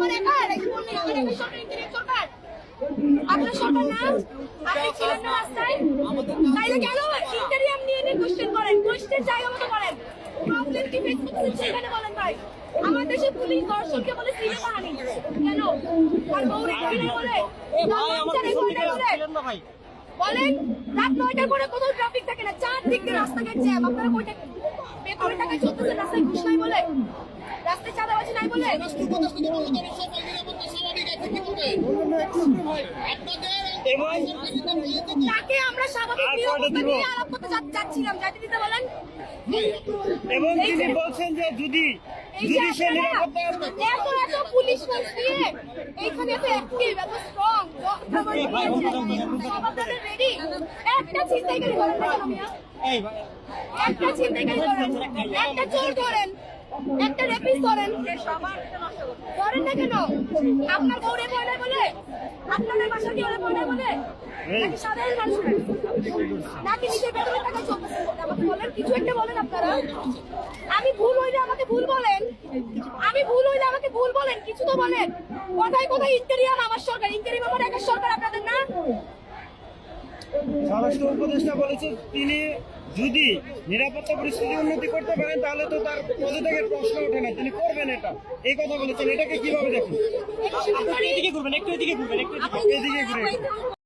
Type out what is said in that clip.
আমার একার এই যে বললেন আমার একার সরকার ইন্টারিম সরকার আপনার সরকার না আপনি ছিলেন না রাস্তায় তাইলে কেন ইন্টারিম নিয়ে কোশ্চেন করেন কোশ্চেন জায়গা মতো করেন প্রবলেম কি ফেস করতেছেন সেখানে বলেন ভাই আমার দেশে পুলিশ দর্শনকে বলে সিনে কাহানি কেন আর বউরে কিনে বলে ভাই আমার পিছনে ছিলেন না ভাই বলেন রাত 9টার পরে কোথাও ট্রাফিক থাকে না চারদিক দিয়ে রাস্তাঘাট জ্যাম আপনারা কয়টা বেতনের টাকা চলতেছে রাস্তায় ঘুষ নাই বলে রাস্তায় চাঁদাবাজি নাই বলে তাকে আমরা স্বাভাবিক নিরাপত্তা নিয়ে আলাপ করতে চাচ্ছিলাম যাতে দিতে বলেন এবং তিনি বলছেন যে যদি সে নিরাপত্তা এত পুলিশ ফোর্স দিয়ে এইখানে এত অ্যাক্টিভ এত স্ট্রং আপনাদের রেডি একটা ছিনতাইকারী করেন না কেন মিয়া একটা ছিনতাইকারী করেন একটা চোর করেন একটা রেপিস্ট করেন করেন না কেন আপনার বউরে ভয় নাই বলে আপনাদের বাসা কি ওরে ভয় নাই বলে নাকি সাধারণ মানুষ নাকি নিজের বেতনের টাকা চলতেছে আমাকে বলেন কিছু একটা বলেন আপনারা আমি ভুল হইলে আমাকে ভুল বলেন আমি ভুল হইলে আমাকে ভুল বলেন কিছু তো বলেন কোথায় কোথায় ইন্টারিয়াম আমার সরকার ইন্টারিয়াম আমার একার সরকার আপনাদের না স্বরাষ্ট্র উপদেষ্টা বলেছে তিনি যদি নিরাপত্তা পরিস্থিতি উন্নতি করতে পারেন তাহলে তো তার পদত্যাগের প্রশ্ন ওঠে না তিনি করবেন এটা এই কথা বলেছেন এটাকে কিভাবে দেখুন এদিকে ঘুরবেন একটু এদিকে ঘুরবেন একটু এদিকে ঘুরে